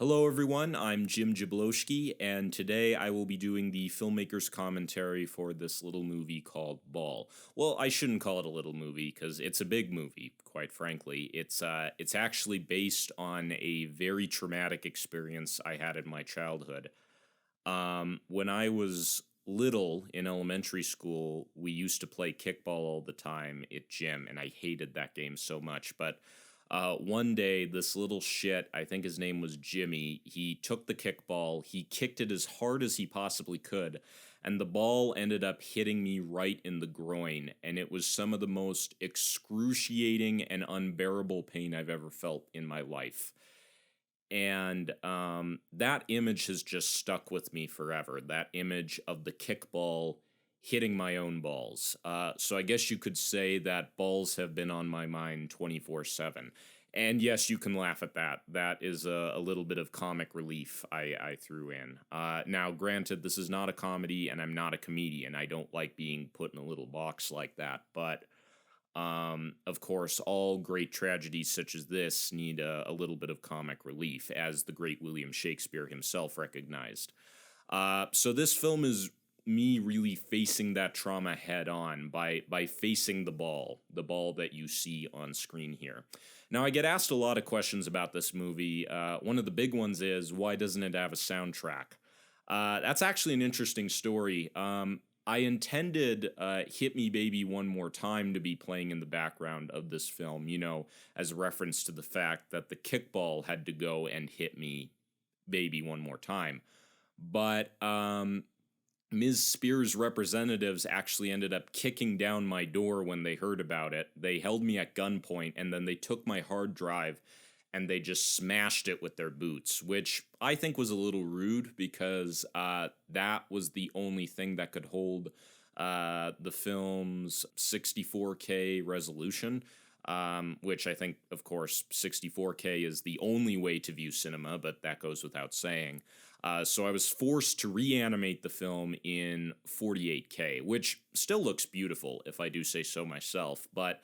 Hello, everyone. I'm Jim Jablowski, and today I will be doing the filmmaker's commentary for this little movie called Ball. Well, I shouldn't call it a little movie because it's a big movie. Quite frankly, it's actually based on a very traumatic experience I had in my childhood. When I was little in elementary school, we used to play kickball all the time at gym, and I hated that game so much. But one day, this little shit, I think his name was Jimmy, he took the kickball, he kicked it as hard as he possibly could, and the ball ended up hitting me right in the groin. And it was some of the most excruciating and unbearable pain I've ever felt in my life. And that image has just stuck with me forever. That image of the kickball hitting my own balls. So I guess you could say that balls have been on my mind 24/7. And yes, you can laugh at that. That is a little bit of comic relief I threw in. Now, granted, this is not a comedy, and I'm not a comedian. I don't like being put in a little box like that. But of course, all great tragedies such as this need a little bit of comic relief, as the great William Shakespeare himself recognized. So this film is me really facing that trauma head on by facing the ball that you see on screen here. Now, I get asked a lot of questions about this movie. One of the big ones is, why doesn't it have a soundtrack? That's actually an interesting story. I intended Hit Me Baby One More Time to be playing in the background of this film, as a reference to the fact that the kickball had to go and hit me baby one more time. But Ms. Spears' representatives actually ended up kicking down my door when they heard about it. They held me at gunpoint, and then they took my hard drive and they just smashed it with their boots, which I think was a little rude because that was the only thing that could hold the film's 64K resolution. Which I think, of course, 64K is the only way to view cinema, but that goes without saying. So I was forced to reanimate the film in 48K, which still looks beautiful, if I do say so myself, but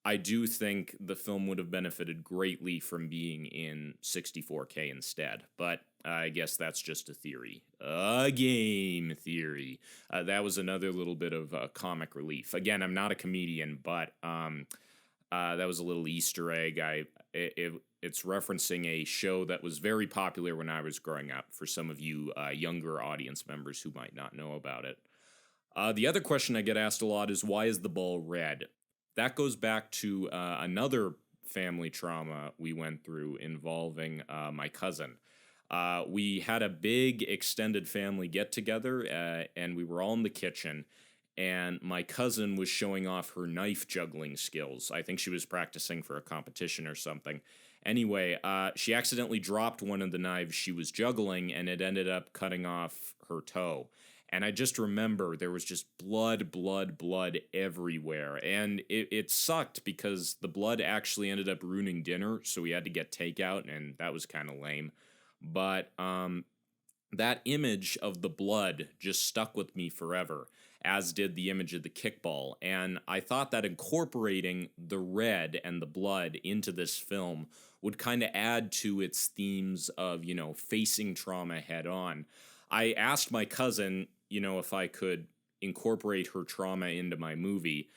I do think the film would have benefited greatly from being in 64K instead. But I guess that's just a theory. A game theory. That was another little bit of comic relief. Again, I'm not a comedian, but that was a little Easter egg. It's referencing a show that was very popular when I was growing up, for some of you younger audience members who might not know about it. The other question I get asked a lot is, why is the ball red? That goes back to another family trauma we went through involving my cousin. We had a big extended family get together, and we were all in the kitchen. And my cousin was showing off her knife juggling skills. I think she was practicing for a competition or something. Anyway, she accidentally dropped one of the knives she was juggling, and it ended up cutting off her toe. And I just remember there was just blood, blood, blood everywhere. And it sucked because the blood actually ended up ruining dinner, so we had to get takeout, and that was kind of lame. But that image of the blood just stuck with me forever, as did the image of the kickball. And I thought that incorporating the red and the blood into this film would kind of add to its themes of, facing trauma head on. I asked my cousin, if I could incorporate her trauma into my movie.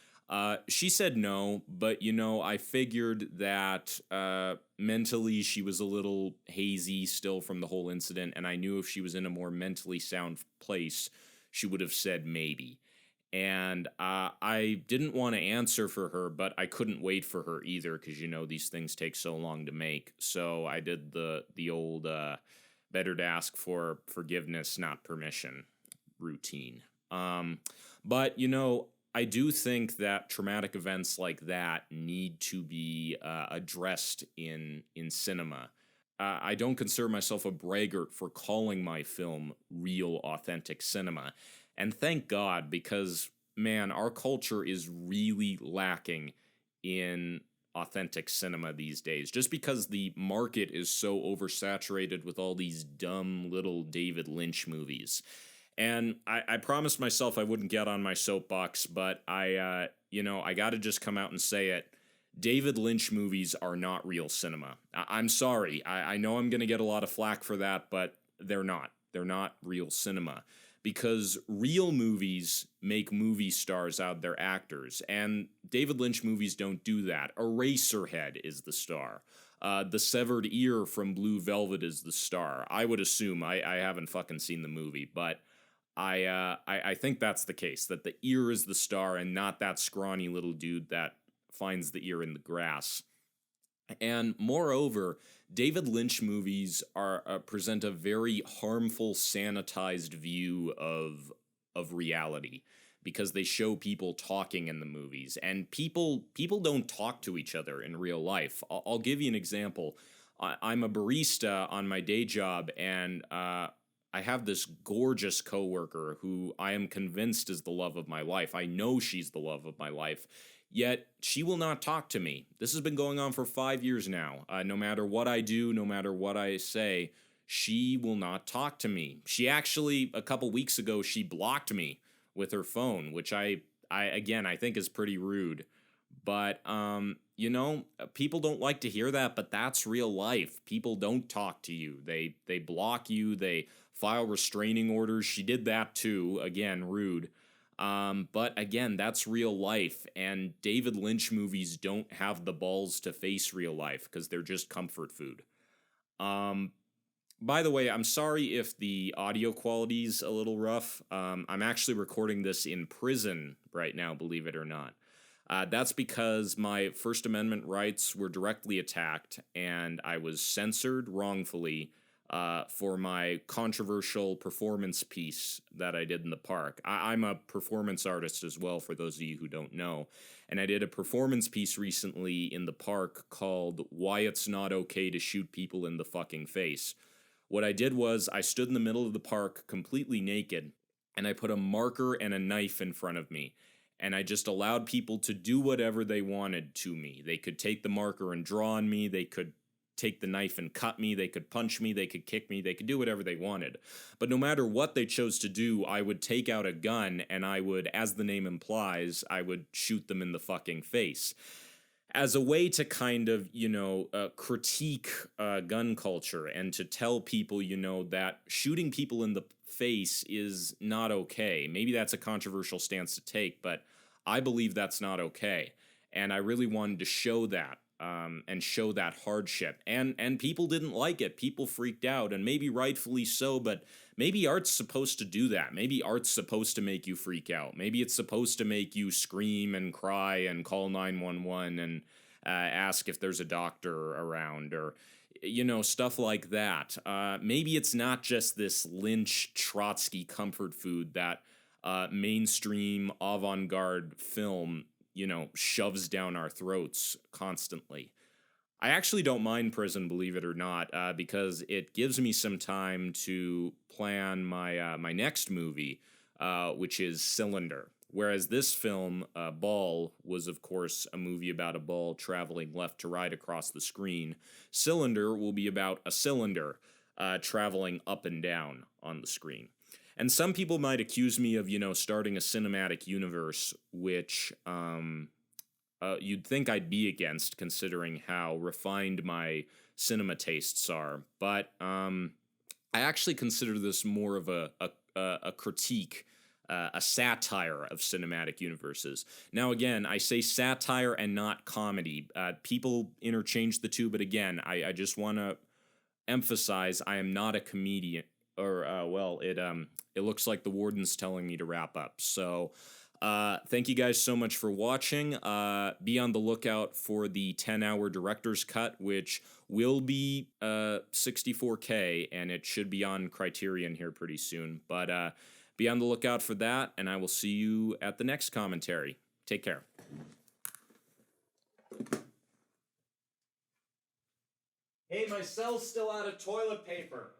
She said no, but I figured that mentally she was a little hazy still from the whole incident, and I knew if she was in a more mentally sound place, she would have said maybe. And I didn't want to answer for her, but I couldn't wait for her either because these things take so long to make. So I did the old better to ask for forgiveness, not permission routine. But I do think that traumatic events like that need to be addressed in cinema. I don't consider myself a braggart for calling my film real, authentic cinema. And thank God, because, man, our culture is really lacking in authentic cinema these days, just because the market is so oversaturated with all these dumb little David Lynch movies. And I promised myself I wouldn't get on my soapbox, but I got to just come out and say it. David Lynch movies are not real cinema. I'm sorry. I know I'm going to get a lot of flack for that, but they're not. They're not real cinema. Because real movies make movie stars out of their actors, and David Lynch movies don't do that. Eraserhead is the star. The severed ear from Blue Velvet is the star. I would assume. I haven't fucking seen the movie, but I think that's the case, that the ear is the star and not that scrawny little dude that finds the ear in the grass. And moreover, David Lynch movies are present a very harmful, sanitized view of reality because they show people talking in the movies, and people don't talk to each other in real life. I'll give you an example. I'm a barista on my day job, and I have this gorgeous coworker who I am convinced is the love of my life. I know she's the love of my life. Yet, she will not talk to me. This has been going on for 5 years now. No matter what I do, no matter what I say, she will not talk to me. She actually, a couple weeks ago, she blocked me with her phone, which I again, I think is pretty rude. But, people don't like to hear that, but that's real life. People don't talk to you. They block you. They file restraining orders. She did that too. Again, rude. But again, that's real life, and David Lynch movies don't have the balls to face real life because they're just comfort food. By the way, I'm sorry if the audio quality's a little rough. I'm actually recording this in prison right now, believe it or not. That's because my First Amendment rights were directly attacked, and I was censored wrongfully for my controversial performance piece that I did in the park. I'm a performance artist as well, for those of you who don't know. And I did a performance piece recently in the park called Why It's Not Okay to Shoot People in the Fucking Face. What I did was I stood in the middle of the park completely naked, and I put a marker and a knife in front of me. And I just allowed people to do whatever they wanted to me. They could take the marker and draw on me. They could take the knife and cut me, they could punch me, they could kick me, they could do whatever they wanted. But no matter what they chose to do, I would take out a gun and I would, as the name implies, I would shoot them in the fucking face. As a way to kind of, critique gun culture and to tell people, that shooting people in the face is not okay. Maybe that's a controversial stance to take, but I believe that's not okay. And I really wanted to show that. And show that hardship. And people didn't like it. People freaked out, and maybe rightfully so, but maybe art's supposed to do that. Maybe art's supposed to make you freak out. Maybe it's supposed to make you scream and cry and call 911 and ask if there's a doctor around, or, stuff like that. Maybe it's not just this Lynch Trotsky comfort food that mainstream avant-garde film shoves down our throats constantly. I actually don't mind prison, believe it or not, because it gives me some time to plan my next movie, which is Cylinder. Whereas this film, Ball, was of course a movie about a ball traveling left to right across the screen. Cylinder will be about a cylinder traveling up and down on the screen. And some people might accuse me of, starting a cinematic universe, which you'd think I'd be against, considering how refined my cinema tastes are. But I actually consider this more of a critique, a satire of cinematic universes. Now, again, I say satire and not comedy. People interchange the two, but again, I just want to emphasize I am not a comedian. Or, it looks like the warden's telling me to wrap up. So, thank you guys so much for watching. Be on the lookout for the 10-hour director's cut, which will be 64K, and it should be on Criterion here pretty soon. But be on the lookout for that, and I will see you at the next commentary. Take care. Hey, my cell's still out of toilet paper.